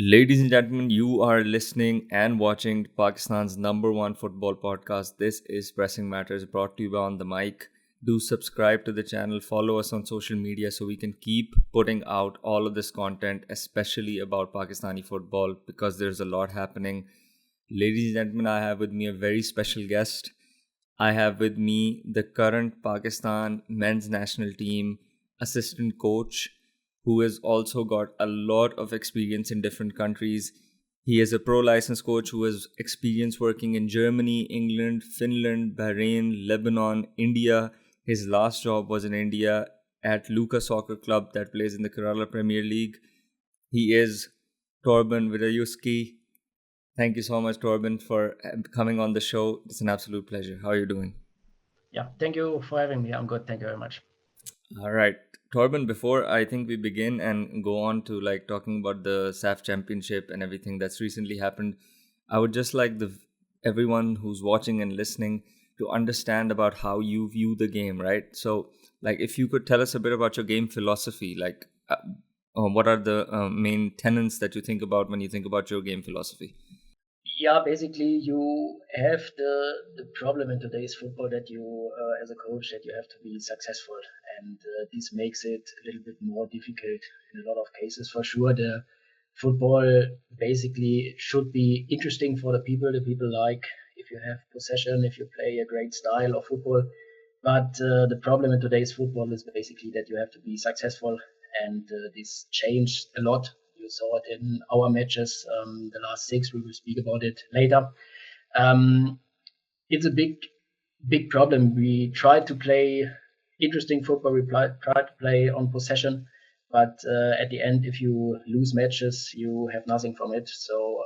Ladies and gentlemen, you are listening and watching Pakistan's number one football podcast. This is Pressing Matters, brought to you by On the Mic. Do subscribe to the channel, follow us on social media so we can keep putting out all of this content, especially about Pakistani football, because there's a lot happening. Ladies and gentlemen, I have with me a very special guest. I have with me the current Pakistan men's national team assistant coach, who has also got a lot of experience in different countries. He is a pro license coach who has experience working in Germany, England, Finland, Bahrain, Lebanon, India. His last job was in India at Luka Soccer Club that plays in the Kerala Premier League. He is Torben Vidayuski. Thank you so much, Torben, for coming on the show. It's an absolute pleasure. How are you doing? Yeah, thank you for having me. I'm good. Thank you very much. All right. Torben, before I think we begin and go on to like talking about the SAFF Championship and everything that's recently happened, I would just like everyone who's watching and listening to understand about how you view the game, right? So, like, if you could tell us a bit about your game philosophy, like, what are the main tenets that you think about when you think about your game philosophy? Yeah, basically, you have the problem in today's football that you, as a coach, that you have to be successful, and this makes it a little bit more difficult in a lot of cases. For sure, the football basically should be interesting for the people. The people like if you have possession, if you play a great style of football. But the problem in today's football is basically that you have to be successful, and this changed a lot. You saw it in our matches, the last six. We will speak about it later. Um, it's a big problem. We try to play interesting football. We try to play on possession, but at the end, if you lose matches, you have nothing from it. So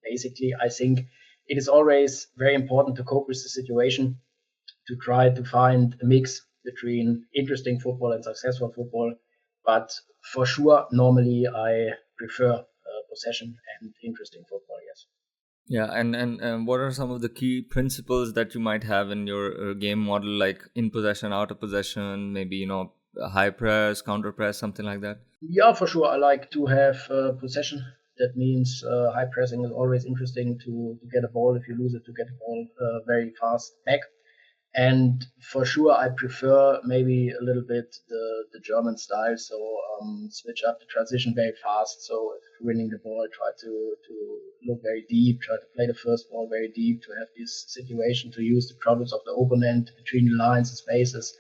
basically, I think it is always very important to cope with the situation, to try to find a mix between interesting football and successful football. But for sure, normally I prefer possession and interesting football. Yes. Yeah, and what are some of the key principles that you might have in your game model, like in possession, out of possession, maybe high press, counter press, something like that? Yeah, for sure. I like to have possession. That means high pressing is always interesting to get a ball. If you lose it, to get a ball very fast back. And for sure, I prefer maybe a little bit the German style. So switch up the transition very fast. So if winning the ball, try to look very deep. Try to play the first ball very deep. To have this situation to use the problems of the opponent between the lines and spaces,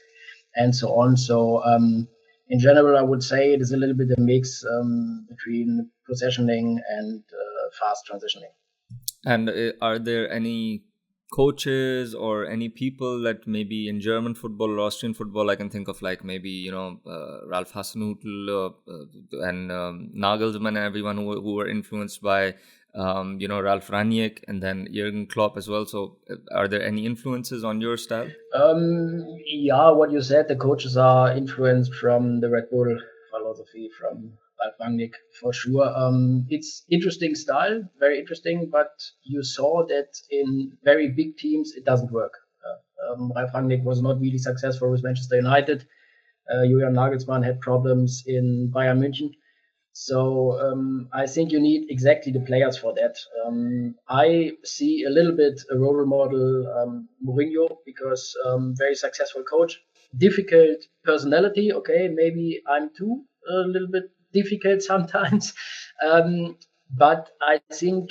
and so on. So in general, I would say it is a little bit a mix between possessioning and fast transitioning. And are there any coaches or any people that maybe in German football or Austrian football I can think of, like maybe Ralph Hasenhüttl and Nagelsmann and everyone who were influenced by Ralph Rangnick and then Jurgen Klopp as well. So are there any influences on your style? Yeah, what you said, the coaches are influenced from the Red Bull philosophy, from Ralf Rangnick for sure. It's interesting style, very interesting, but you saw that in very big teams it doesn't work. Ralf Rangnick was not really successful with Manchester United. Julian Nagelsmann had problems in Bayern München. So I think you need exactly the players for that. I see a little bit a role model, Mourinho, because very successful coach, difficult personality. Okay, maybe I'm too a little bit difficult sometimes, but I think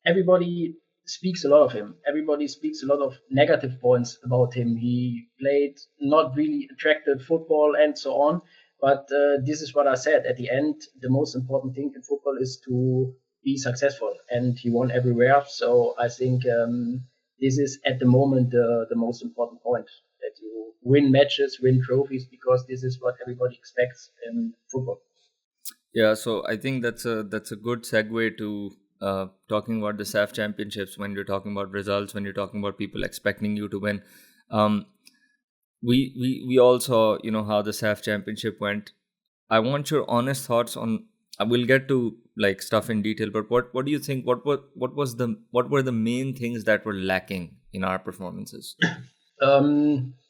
everybody speaks a lot of him. Everybody speaks a lot of negative points about him. He played not really attractive football and so on. But this is what I said. At the end, the most important thing in football is to be successful, and he won everywhere. So I think this is at the moment the most important point, that you win matches, win trophies, because this is what everybody expects in football. Yeah, so I think that's a good segue to talking about the SAFF championships. When you're talking about results, when you're talking about people expecting you to win, um, we all saw how the SAFF championship went. I want your honest thoughts on. I will get to like stuff in detail, but what do you think? What were the main things that were lacking in our performances?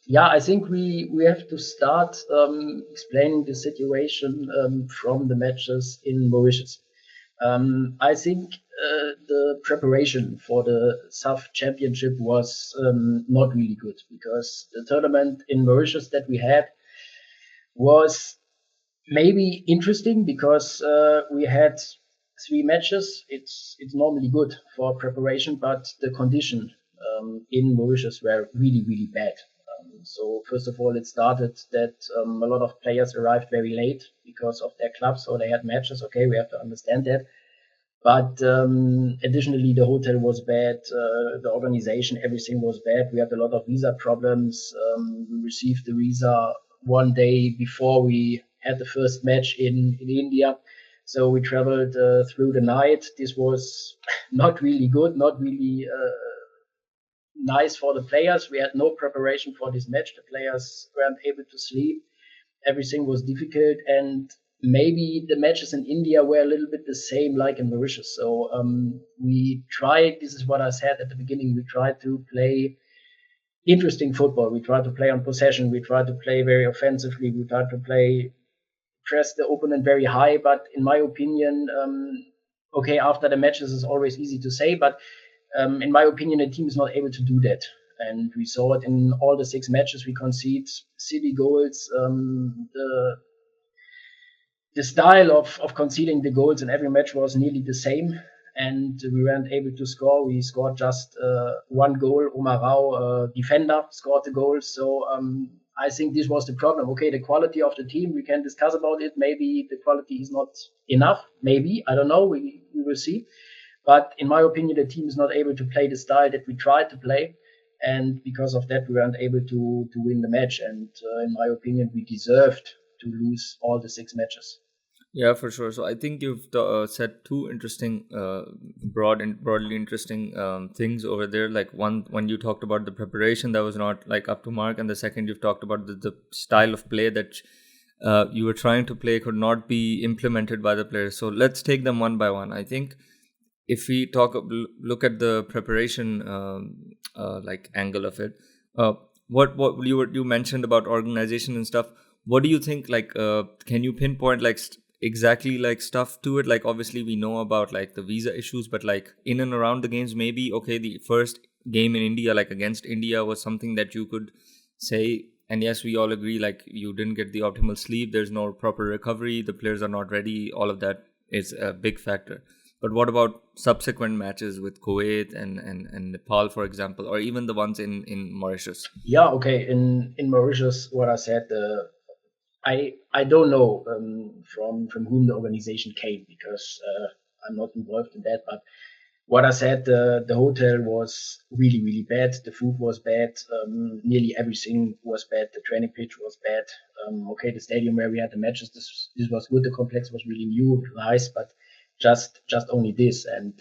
Yeah, I think we have to start explaining the situation from the matches in Mauritius. I think the preparation for the SAFF Championship was not really good, because the tournament in Mauritius that we had was maybe interesting, because we had 3 matches. It's normally good for preparation, but the condition in Mauritius were really, really bad. So first of all, it started that a lot of players arrived very late because of their clubs, so they had matches. Okay, we have to understand that. But additionally, the hotel was bad, the organization, everything was bad. We had a lot of visa problems. We received the visa one day before we had the first match in India. So we traveled through the night. This was not really good, not really nice for the players. We had no preparation for this match. The players weren't able to sleep. Everything was difficult, and maybe the matches in India were a little bit the same like in Mauritius. So we tried, this is what I said at the beginning, we tried to play interesting football. We tried to play on possession. We tried to play very offensively. We tried to press the opponent very high. But in my opinion, okay, after the matches it's always easy to say, but in my opinion, the team is not able to do that. And we saw it in all the 6 matches. We concede silly goals. The style of conceding the goals in every match was nearly the same, and we weren't able to score. We scored just 1 goal. Omar Rao, defender, scored the goal. So I think this was the problem. Okay, the quality of the team, we can discuss about it. Maybe the quality is not enough. Maybe, I don't know. We will see. But in my opinion, the team is not able to play the style that we tried to play. And because of that, we weren't able to win the match. And in my opinion, we deserved to lose all the 6 matches. Yeah, for sure. So I think you've said two interesting, broadly interesting things over there. Like one, when you talked about the preparation that was not like up to mark, and the second you've talked about the style of play that you were trying to play could not be implemented by the players. So let's take them one by one. I think if we look at the preparation like angle of it, what you mentioned about organization and stuff. What do you think? Like, can you pinpoint like exactly like stuff to it? Like, obviously we know about like the visa issues, but like in and around the games, maybe okay, the first game in India, like against India, was something that you could say. And yes, we all agree, like you didn't get the optimal sleep. There's no proper recovery. The players are not ready. All of that is a big factor. But what about subsequent matches with Kuwait and Nepal, for example, or even the ones in Mauritius? Yeah, okay. In Mauritius, what I said, I don't know from whom the organization came, because I'm not involved in that. But what I said, the hotel was really, really bad. The food was bad. Nearly everything was bad. The training pitch was bad. Okay, the stadium where we had the matches, this was good. The complex was really new, nice, but just only this. And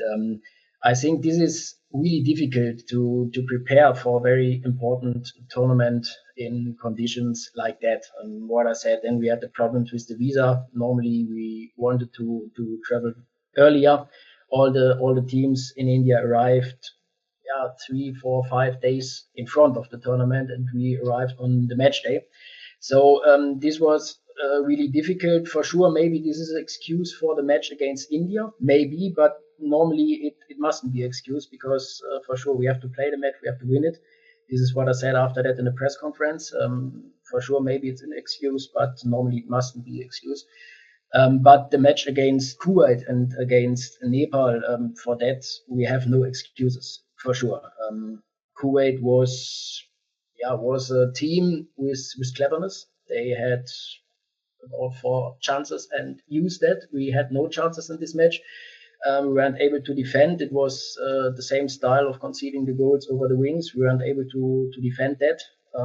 I think this is really difficult to prepare for a very important tournament in conditions like that. And what I said, then we had the problems with the visa. Normally we wanted to travel earlier. All the teams in India arrived 3, 4, 5 days in front of the tournament, and we arrived on the match day. So this was really difficult for sure. Maybe this is an excuse for the match against India, maybe, but normally it mustn't be an excuse, because for sure we have to play the match, we have to win it. This is what I said after that in the press conference. For sure, maybe it's an excuse, but normally it mustn't be an excuse. But the match against Kuwait and against Nepal, for that we have no excuses for sure. Kuwait was a team with cleverness. They had about 4 chances and used that. We had no chances in this match. We weren't able to defend. It was the same style of conceding the goals over the wings. We weren't able to defend that.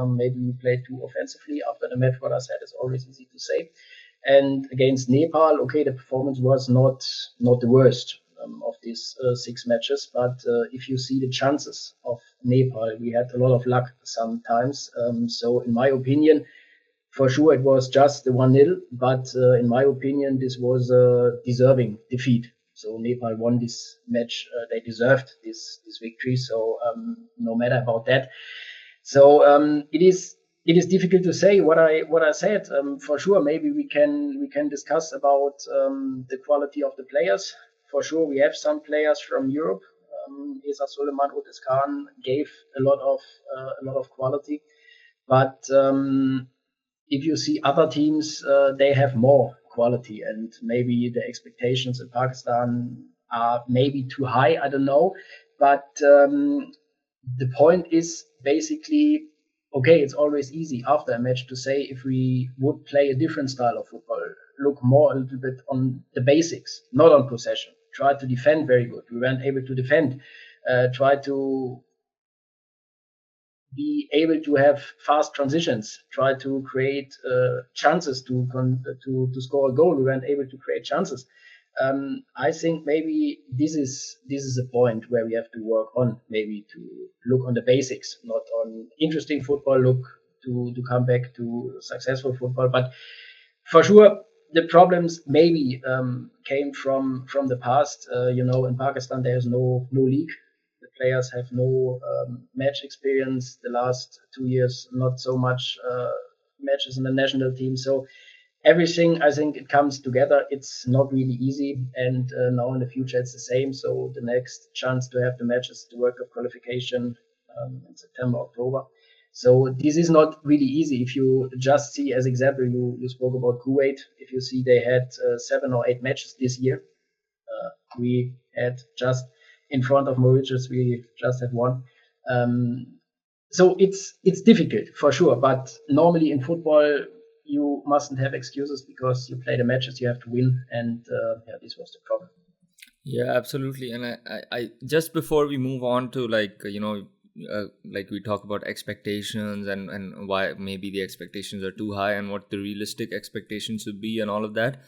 Maybe we played too offensively after the match. What I said is always easy to say. And against Nepal, okay, the performance was not the worst of these 6 matches. But if you see the chances of Nepal, we had a lot of luck sometimes. So in my opinion, for sure it was just the 1-0. But in my opinion, this was a deserving defeat. So Nepal won this match. They deserved this victory. So no matter about that. So it is difficult to say what I said. For sure, maybe we can discuss about the quality of the players. for sure we have some players from Europe. Esa Suleiman, Otis Khan gave a lot of quality, but if you see other teams, they have more quality, and maybe the expectations in Pakistan are maybe too high. I don't know, but the point is basically, okay, it's always easy after a match to say if we would play a different style of football, look more a little bit on the basics, not on possession. Try to defend very good. We weren't able to defend. Try to be able to have fast transitions. Try to create chances to score a goal. We weren't able to create chances. I think maybe this is a point where we have to work on, maybe to look on the basics, not on interesting football, look to come back to successful football. But for sure, the problems maybe came from the past. In Pakistan there is no league. The players have no match experience. The last 2 years, not so much matches in the national team. So everything, I think, it comes together. It's not really easy, and now in the future it's the same. So the next chance to have the matches, the World Cup qualification in September, October. So this is not really easy. If you just see, as example, you spoke about Kuwait. If you see, they had 7 or 8 matches this year. We had just in front of Mauritius, we just had one. So it's difficult for sure. But normally in football, you mustn't have excuses because you play the matches, you have to win, and this was the problem. Yeah, absolutely. And I just before we move on to like we talk about expectations and why maybe the expectations are too high and what the realistic expectations should be and all of that.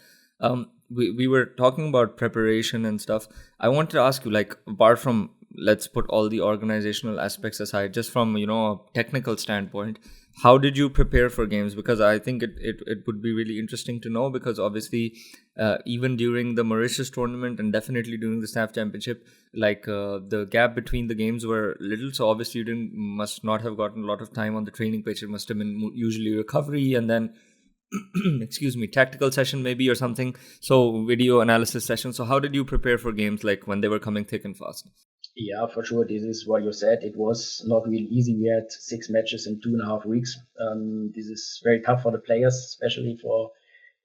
We were talking about preparation and stuff. I wanted to ask you, like, apart from, let's put all the organizational aspects aside, just from a technical standpoint, how did you prepare for games? Because I think it would be really interesting to know, because obviously even during the Mauritius tournament and definitely during the SAFF Championship, like the gap between the games were little, so obviously you must not have gotten a lot of time on the training pitch. It must have been usually recovery and then excuse me, tactical session maybe or something, so video analysis session. So how did you prepare for games like when they were coming thick and fast? Yeah, for sure. This is what you said. It was not really easy. We had 6 matches in 2.5 weeks. This is very tough for the players, especially for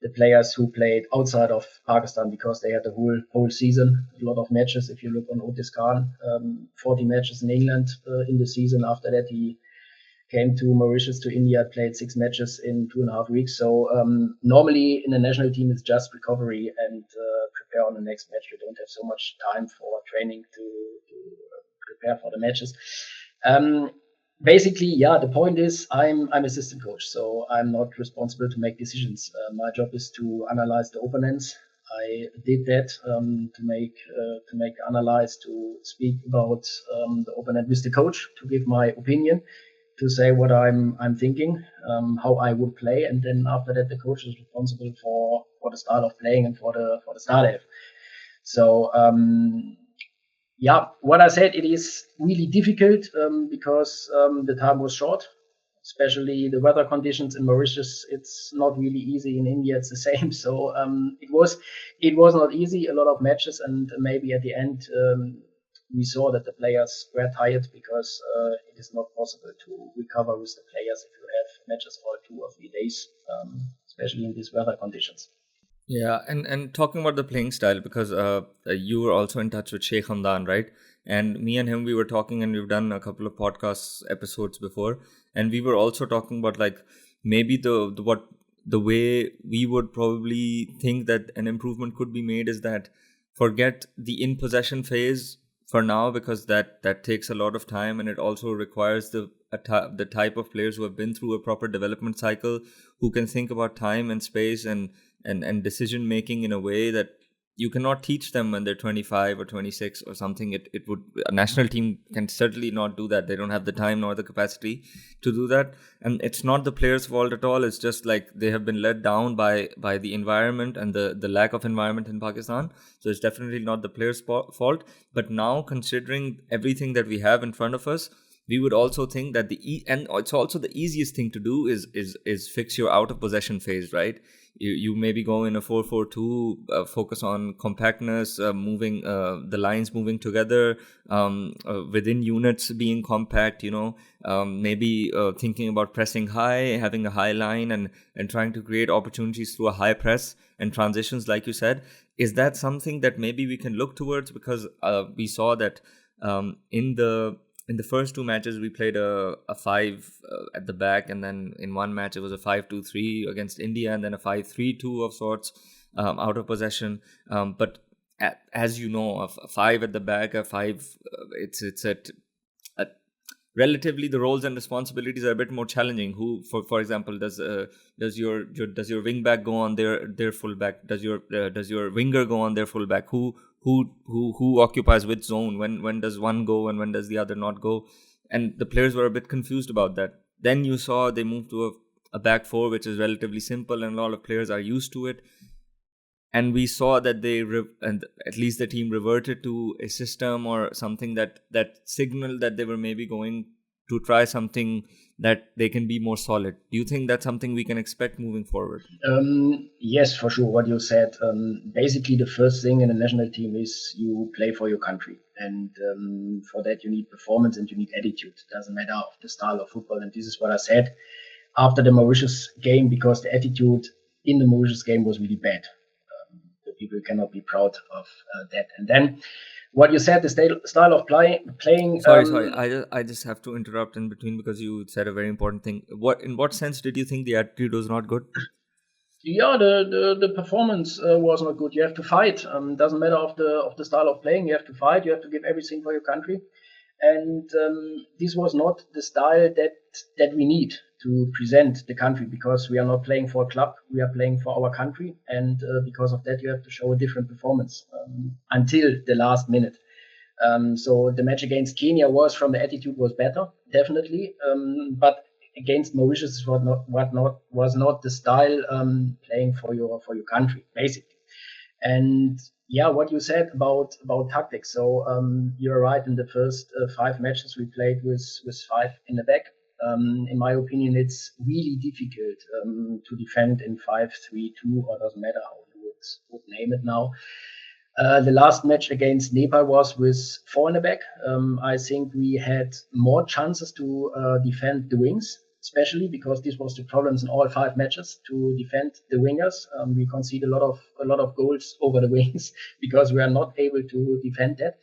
the players who played outside of Pakistan, because they had the whole season, a lot of matches. If you look on Otis Khan, 40 matches in England in the season. After that, he came to Mauritius, to India, played 6 matches in 2.5 weeks. So normally in the national team, it's just recovery and prepare on the next match. You don't have so much time for training to prepare for the matches. Basically, the point is I'm assistant coach, so I'm not responsible to make decisions. My job is to analyze the opponents. I did that to make analyze, to speak about the opponent with the coach, to give my opinion, to say what I'm thinking, how I would play, and then after that the coach is responsible for the style of playing and for the start elf. So what I said, it is really difficult because the time was short, especially the weather conditions in Mauritius. It's not really easy. In India, it's the same. So it was not easy. A lot of matches, and maybe at the end we saw that the players were tired because it is not possible to recover with the players if you have matches for 2 or 3 days, especially in these weather conditions. Yeah, and talking about the playing style, because you were also in touch with Sheikh Hamdan, right? And me and him, we were talking, and we've done a couple of podcast episodes before, and we were also talking about like maybe the way we would probably think that an improvement could be made is that forget the in possession phase for now, because that takes a lot of time, and it also requires the type of players who have been through a proper development cycle, who can think about time and space and decision making in a way that you cannot teach them when they're 25 or 26 or something. It would, a national team can certainly not do that. They don't have the time nor the capacity to do that, and it's not the players' fault at all. It's just like they have been let down by the environment and the lack of environment in Pakistan. So it's definitely not the players' fault. But now, considering everything that we have in front of us, we would also think that and it's also the easiest thing to do is fix your out of possession phase, right? You maybe go in a 4-4-2, focus on compactness, moving the lines moving together, within units being compact, maybe thinking about pressing high, having a high line, and trying to create opportunities through a high press and transitions, like you said. Is that something that maybe we can look towards? Because we saw that in the first two matches we played a 5 at the back, and then in one match it was a 5-2-3 against India, and then a 5-3-2 of sorts, out of possession. But as you know, a 5 at the back, a 5, it's at relatively the roles and responsibilities are a bit more challenging. Who, for example, does your wing back go on their full back? Does your winger go on their full back? Who occupies which zone? When does one go and when does the other not go? And the players were a bit confused about that. Then you saw they moved to a back four, which is relatively simple, and a lot of players are used to it. And we saw that and at least the team reverted to a system or something that signaled that they were maybe going to try something that they can be more solid. Do you think that's something we can expect moving forward? Yes, for sure. What you said. Basically, the first thing in a national team is you play for your country. And for that, you need performance and you need attitude. It doesn't matter of the style of football. And this is what I said after the Mauritius game, because the attitude in the Mauritius game was really bad. People cannot be proud of that. And then what you said, the style of playing. Sorry. I just have to interrupt in between because you said a very important thing. In what sense did you think the attitude was not good? Yeah, the performance was not good. You have to fight. Doesn't matter of the style of playing. You have to fight. You have to give everything for your country. And this was not the style that we need to present the country, because we are not playing for a club, we are playing for our country, and because of that you have to show a different performance until the last minute. So the match against Kenya from the attitude was better, definitely, but against Mauritius was not the style playing for your country, basically. And yeah, what you said about tactics. So you're right. In the first 5 matches we played with 5 in the back. In my opinion, it's really difficult to defend in 5-3-2, or doesn't matter how you would name it now. The last match against Nepal was with 4 in the back. I think we had more chances to defend the wings, especially because this was the problems in all 5 matches, to defend the wingers. We concede a lot of goals over the wings because we are not able to defend that.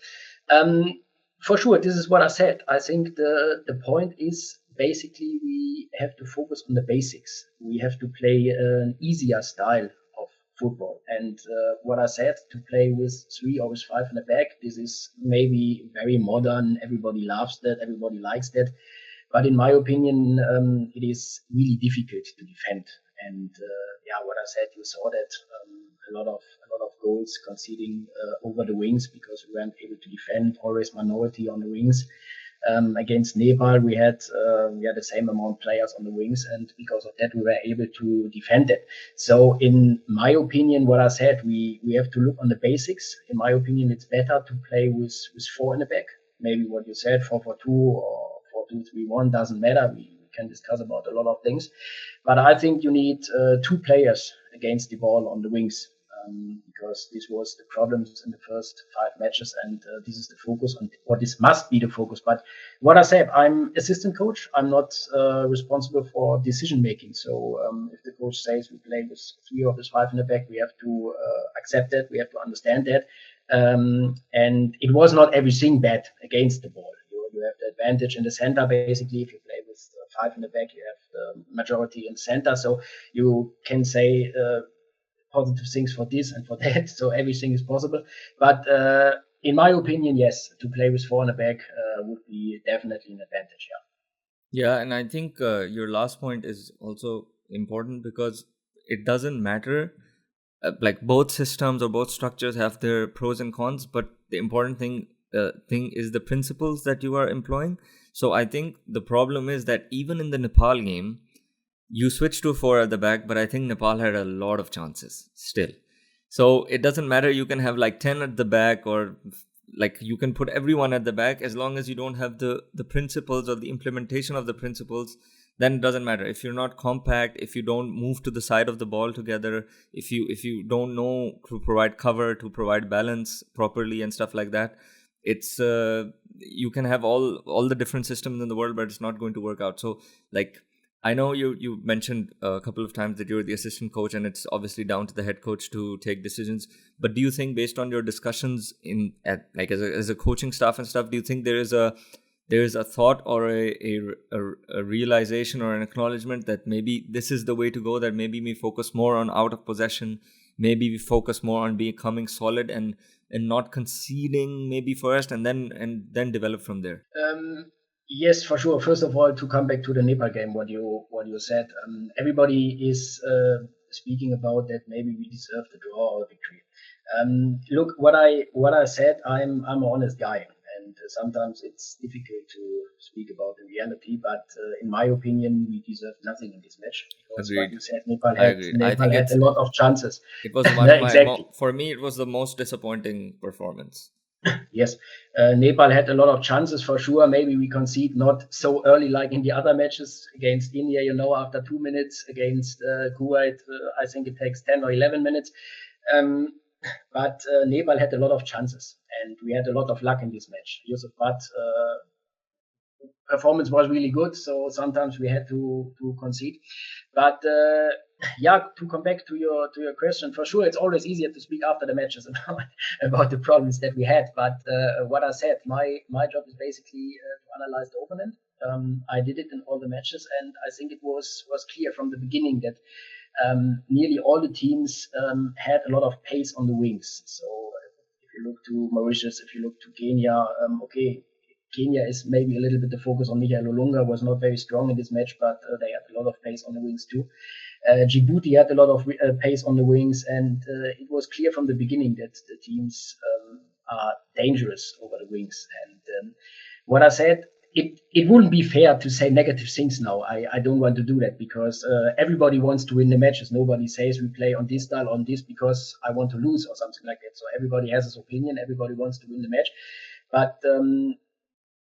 For sure, this is what I said. I think the point is basically we have to focus on the basics. We have to play an easier style of football. And what I said, to play with 3 or with 5 in the back, this is maybe very modern. Everybody loves that. Everybody likes that. But in my opinion, it is really difficult to defend. And what I said, you saw that a lot of goals conceding over the wings because we weren't able to defend. Always minority on the wings. Against Nepal, we had the same amount of players on the wings, and because of that, we were able to defend it. So, in my opinion, what I said, we have to look on the basics. In my opinion, it's better to play with 4 in the back. Maybe what you said, 4-4-2 or 4-2-3-1, doesn't matter. We can discuss about a lot of things, but I think you need 2 players against the ball on the wings. Because this was the problems in the first 5 matches, and this is the focus on, or this must be the focus. But what I said, I'm assistant coach. I'm not responsible for decision making. So if the coach says we play with 3 or with 5 in the back, we have to accept that. We have to understand that. And it was not everything bad against the ball. You have the advantage in the center, basically. If you play with 5 in the back, you have the majority in the center. So you can say positive things for this and for that, so everything is possible. But in my opinion, yes, to play with 4 in the back would be definitely an advantage. Yeah, and I think your last point is also important because it doesn't matter. Like both systems or both structures have their pros and cons, but the important thing is the principles that you are employing. So I think the problem is that even in the Nepal game, you switched to 4 at the back, but I think Nepal had a lot of chances still. So it doesn't matter. You can have like 10 at the back, or like you can put everyone at the back, as long as you don't have the principles or the implementation of the principles then it doesn't matter. If you're not compact, if you don't move to the side of the ball together, if you don't know to provide cover, to provide balance properly and stuff like that, it's you can have all the different systems in the world, but it's not going to work out. So like, I know you mentioned a couple of times that you're the assistant coach, and it's obviously down to the head coach to take decisions. But do you think, based on your discussions as a coaching staff and stuff, do you think there is a thought or a realization or an acknowledgement that maybe this is the way to go, that maybe we focus more on out of possession, maybe we focus more on becoming solid and not conceding maybe first, and then develop from there? Yes, for sure. First of all, to come back to the Nepal game, what you said, everybody is speaking about that maybe we deserve the draw or victory. Look, what I said, I'm an honest guy, and sometimes it's difficult to speak about the reality. But in my opinion, we deserve nothing in this match because, Agreed. like you said, Nepal I agree. I think had a lot of chances. It was one of my Exactly. for me, it was the most disappointing performance. Yes, Nepal had a lot of chances for sure. Maybe we concede not so early like in the other matches against India. After 2 minutes against Kuwait, I think it takes 10 or 11 minutes. But Nepal had a lot of chances, and we had a lot of luck in this match. Yusuf Butt performance was really good, so sometimes we had to concede. But to come back to your question, for sure, it's always easier to speak after the matches about the problems that we had. But what I said, my job is basically to analyze the opponent. I did it in all the matches, and I think it was clear from the beginning that nearly all the teams had a lot of pace on the wings. So if you look to Mauritius, if you look to Kenya, Kenya is maybe a little bit the focus on. Michael Olunga was not very strong in this match, but they had a lot of pace on the wings too. Djibouti had a lot of pace on the wings, and it was clear from the beginning that the teams are dangerous over the wings. And what I said, it wouldn't be fair to say negative things now. I don't want to do that because everybody wants to win the matches. Nobody says we play on this style, on this because I want to lose or something like that. So everybody has his opinion. Everybody wants to win the match. But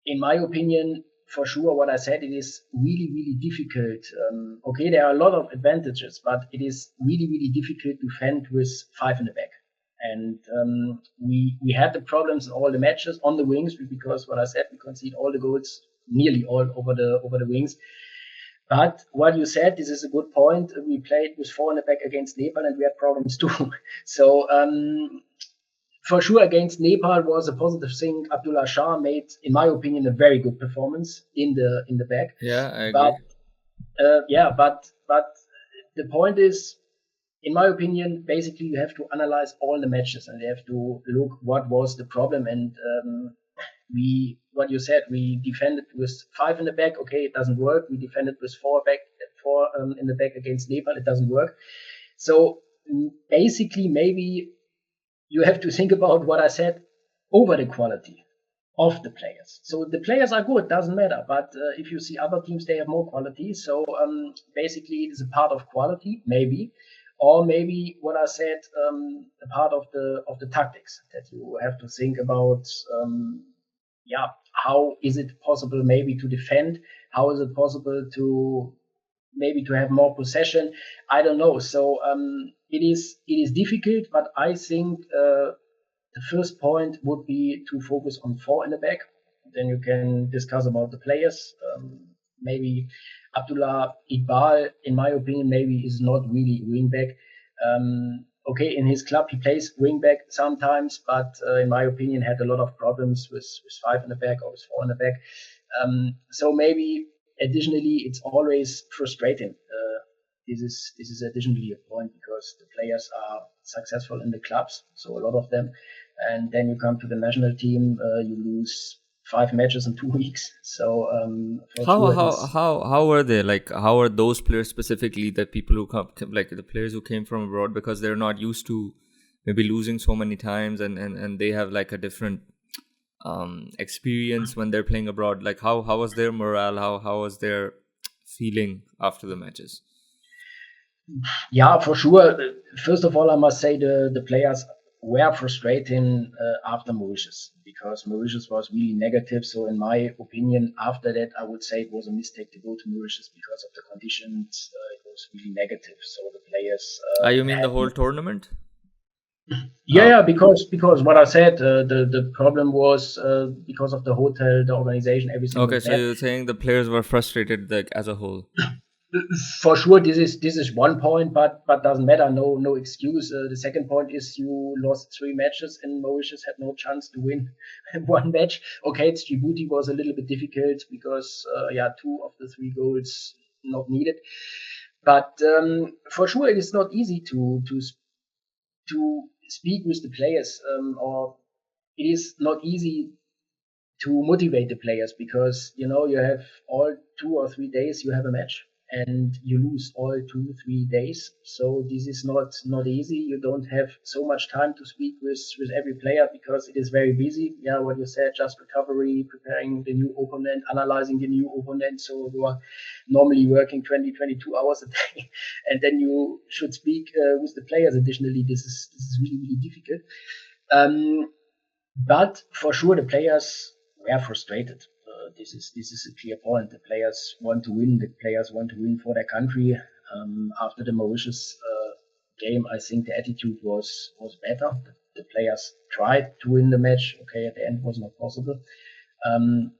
in my opinion, for sure, what I said, it is really, really difficult. There are a lot of advantages, but it is really, really difficult to defend with 5 in the back. And we had the problems in all the matches on the wings because what I said, we concede all the goals, nearly all over the wings. But what you said, this is a good point. We played with 4 in the back against Nepal, and we had problems too. So for sure, against Nepal was a positive thing. Abdullah Shah made, in my opinion, a very good performance in the back. Yeah, I agree. But the point is, in my opinion, basically you have to analyze all the matches and you have to look what was the problem. And what you said, we defended with 5 in the back. Okay, it doesn't work. We defended with 4 in the back against Nepal. It doesn't work. So basically, maybe you have to think about what I said over the quality of the players. So the players are good, doesn't matter. But if you see other teams, they have more quality. So basically, it is a part of quality, maybe. Or maybe what I said, a part of the tactics that you have to think about. How is it possible maybe to defend? How is it possible to have more possession? I don't know. So it is difficult, but I think the first point would be to focus on 4 in the back. Then you can discuss about the players. Maybe Abdullah Iqbal, in my opinion, maybe is not really wing back. In his club he plays wing back sometimes, but in my opinion had a lot of problems with 5 in the back or with 4 in the back. So maybe additionally it's always frustrating. This is additionally a point because the players are successful in the clubs, so a lot of them, and then you come to the national team, you lose 5 matches in 2 weeks. So how are they, like, how are those players specifically, that people who come, like the players who came from abroad, because they're not used to maybe losing so many times, and they have like a different experience when they're playing abroad, like how was their morale, how was their feeling after the matches? Yeah, for sure. First of all, I must say the players were frustrating after Mauritius, because Mauritius was really negative. So in my opinion, after that, I would say it was a mistake to go to Mauritius because of the conditions. It was really negative. So the players You mean the had whole tournament? yeah, because what I said, the problem was because of the hotel, the organization, everything Okay, was so bad. you're saying the players were frustrated, like, as a whole. For sure, this is one point, but doesn't matter. No excuse. The second point is you lost 3 matches and Mauritius had no chance to win one match. Okay, it's Djibouti was a little bit difficult because 2 of the 3 goals not needed. But for sure, it is not easy to speak with the players, or it is not easy to motivate the players, because you have all 2 or 3 days you have a match and you lose all 2 3 days. So this is not easy. You don't have so much time to speak with every player because it is very busy. Yeah, what you said, just recovery, preparing the new opponent, analyzing the new opponent. So you are normally working 20 22 hours a day and then you should speak with the players additionally. This is really difficult. um, but for sure, the players were frustrated. This is a clear point. The players want to win. The players want to win for their country. After the Mauritius game, I think the attitude was better. The players tried to win the match. Okay, at the end was not possible. Um,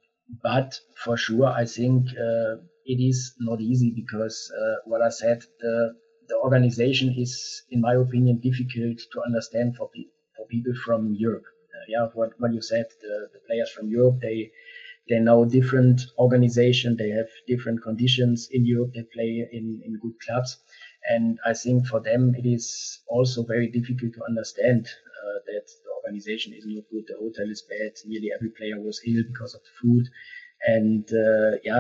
but for sure, I think it is not easy because what I said, the organization is, in my opinion, difficult to understand for people from Europe. What you said, the players from Europe, they know different organization, they have different conditions in Europe, they play in good clubs, and I think for them it is also very difficult to understand that the organization is not good, the hotel is bad, nearly every player was ill because of the food, and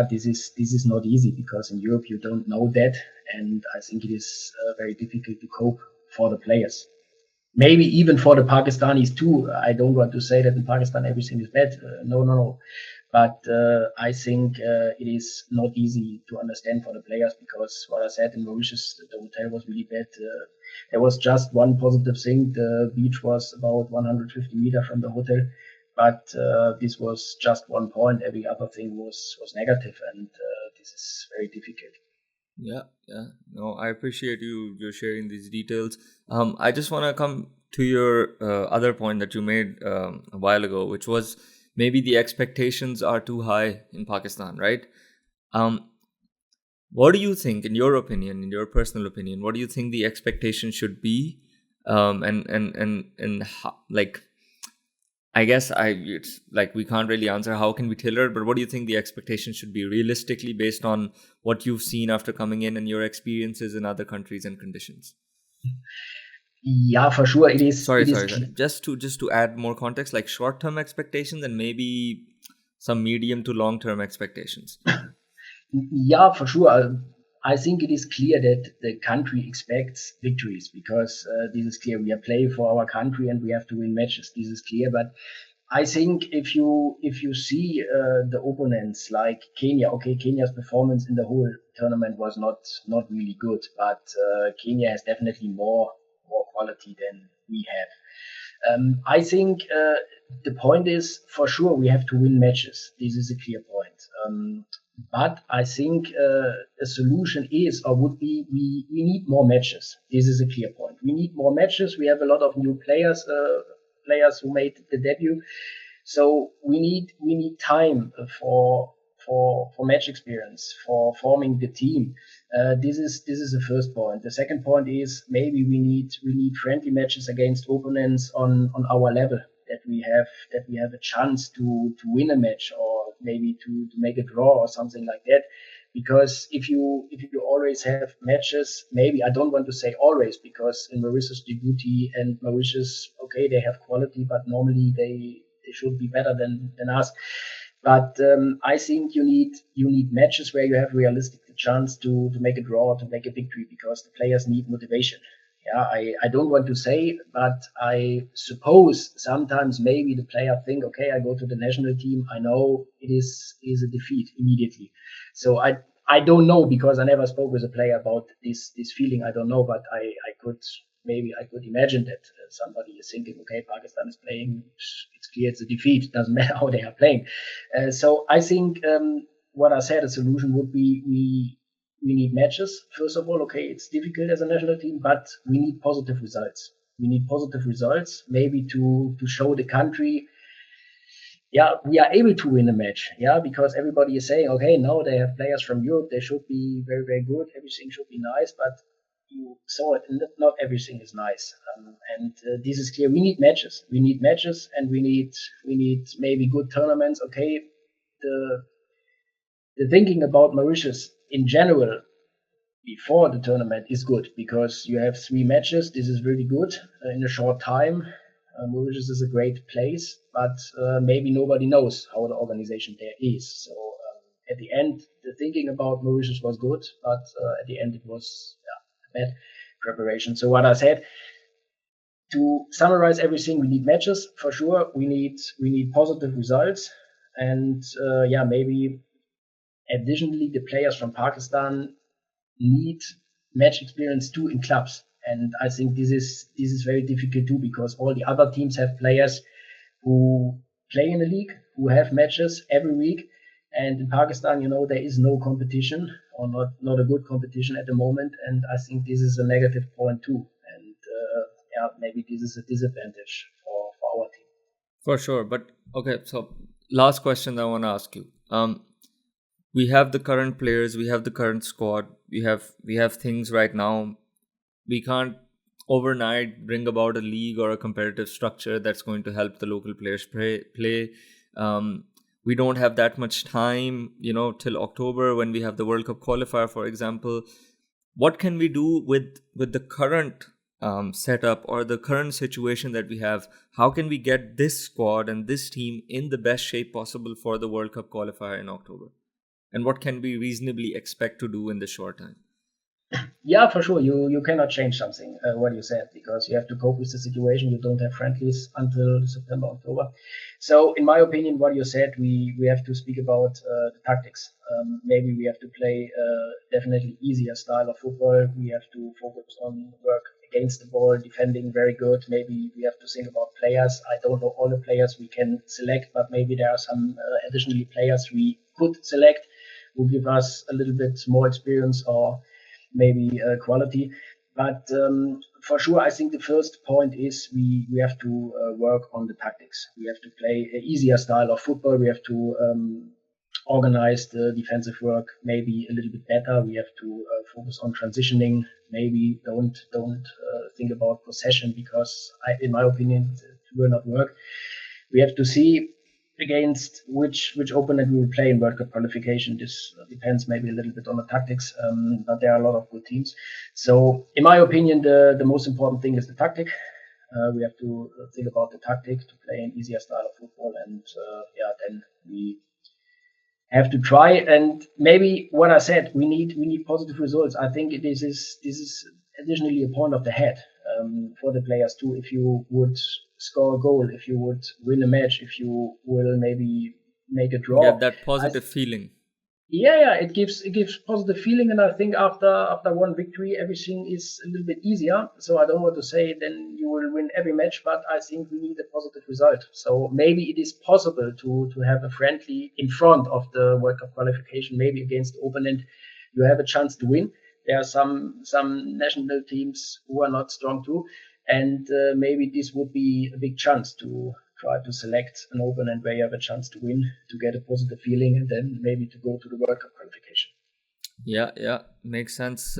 this is not easy because in Europe you don't know that, and I think it is very difficult to cope for the players. Maybe even for the Pakistanis too. I don't want to say that in Pakistan everything is bad. No. But I think it is not easy to understand for the players because what I said in Mauritius, the hotel was really bad. There was just one positive thing. The beach was about 150 meters from the hotel, but this was just one point. Every other thing was negative, and this is very difficult. Yeah. No, I appreciate you sharing these details. I just want to come to your other point that you made a while ago, which was maybe the expectations are too high in Pakistan, right? Um, what do you think, in your opinion, in your personal opinion, what do you think the expectation should be? And how, like, I guess it's like we can't really answer how can we tailor it, but what do you think the expectation should be realistically based on what you've seen after coming in and your experiences in other countries and conditions? Yeah, for sure, it is. Sorry, It is. sorry, sorry. Just to add more context, like short-term expectations and maybe some medium to long-term expectations. Yeah, for sure. I think it is clear that the country expects victories because this is clear. We are playing for our country and we have to win matches. This is clear. But I think if you see the opponents like Kenya, okay, Kenya's performance in the whole tournament was not really good, but Kenya has definitely more quality than we have. I think the point is for sure we have to win matches. This is a clear point. But I think a solution is or would be we need more matches. This is a clear point. We need more matches. We have a lot of new players who made the debut. So we need time for match experience, for forming the team. This is the first point. The second point is maybe we need friendly matches against opponents on our level, that we have a chance to win a match, or maybe to make a draw or something like that. Because if you always have matches, maybe I don't want to say always, because in Mauritius, Djibouti and Mauritius, okay, they have quality, but normally they should be better than us. But I think you need matches where you have realistic chance to make a draw, to make a victory, because the players need motivation. Yeah, I don't want to say, but I suppose sometimes maybe the player think, okay, I go to the national team, I know it is a defeat immediately. So I don't know, because I never spoke with a player about this feeling. I don't know, but I could maybe I could imagine that somebody is thinking, okay, Pakistan is playing, it's clear it's a defeat, it doesn't matter how they are playing. So I think what I said, a solution would be we need matches. First of all, okay, it's difficult as a national team, but we need positive results. We need positive results, maybe to show the country, yeah, we are able to win a match. Yeah, because everybody is saying, okay, now they have players from Europe, they should be very, very good. Everything should be nice, but you saw it, and not everything is nice. And this is clear. We need matches. We need matches, and we need maybe good tournaments. Okay, the thinking about Mauritius in general before the tournament is good because you have 3 matches. This is really good in a short time. Mauritius is a great place, but maybe nobody knows how the organization there is. So at the end, the thinking about Mauritius was good, but at the end it was bad preparation. So what I said, to summarize everything, we need matches for sure. We need positive results, and maybe additionally the players from Pakistan need match experience too in clubs. And I think this is very difficult too, because all the other teams have players who play in the league, who have matches every week. And in Pakistan, there is no competition, or not a good competition at the moment. And I think this is a negative point too. And maybe this is a disadvantage for our team. For sure. But okay, so last question I want to ask you. We have the current players, we have the current squad, we have things right now. We can't overnight bring about a league or a competitive structure that's going to help the local players play. We don't have that much time, till October when we have the World Cup qualifier, for example. What can we do with the current setup or the current situation that we have? How can we get this squad and this team in the best shape possible for the World Cup qualifier in October? And what can we reasonably expect to do in the short time? Yeah, for sure. You cannot change something, what you said, because you have to cope with the situation. You don't have friendlies until September, October. So in my opinion, what you said, we have to speak about the tactics. Maybe we have to play definitely easier style of football. We have to focus on work against the ball, defending very good. Maybe we have to think about players. I don't know all the players we can select, but maybe there are some additionally players we could select who give us a little bit more experience or maybe quality. But for sure, I think the first point is we have to work on the tactics. We have to play an easier style of football. We have to organize the defensive work maybe a little bit better. We have to focus on transitioning. Maybe don't think about possession, because in my opinion, it will not work. We have to see against which opponent we will play in World Cup qualification. This depends maybe a little bit on the tactics, but there are a lot of good teams. So in my opinion, the most important thing is the tactic. We have to think about the tactic to play an easier style of football, and then we have to try. And maybe what I said, we need positive results. I think this is additionally a point of the head for the players too. If you would score a goal, if you would win a match, if you will maybe make a draw, get that positive feeling. Yeah, it gives positive feeling, and I think after one victory, everything is a little bit easier. So I don't want to say then you will win every match, but I think we need a positive result. So maybe it is possible to have a friendly in front of the World Cup qualification, maybe against the opponent you have a chance to win. There are some national teams who are not strong too. And maybe this would be a big chance to try to select an opponent where you have a chance to win, to get a positive feeling, and then maybe to go to the World Cup qualification. Yeah, makes sense.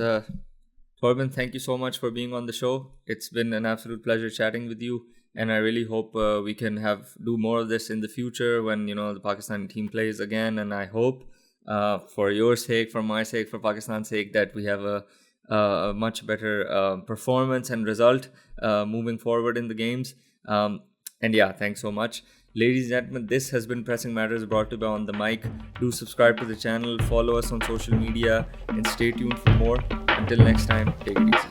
Torben, thank you so much for being on the show. It's been an absolute pleasure chatting with you, and I really hope we can do more of this in the future when the Pakistani team plays again. And I hope, for your sake, for my sake, for Pakistan's sake, that we have a much better performance and result moving forward in the games. And yeah, thanks so much. Ladies and gentlemen, this has been Pressing Matters, brought to you by On The Mic. Do subscribe to the channel, follow us on social media, and stay tuned for more. Until next time, take it easy.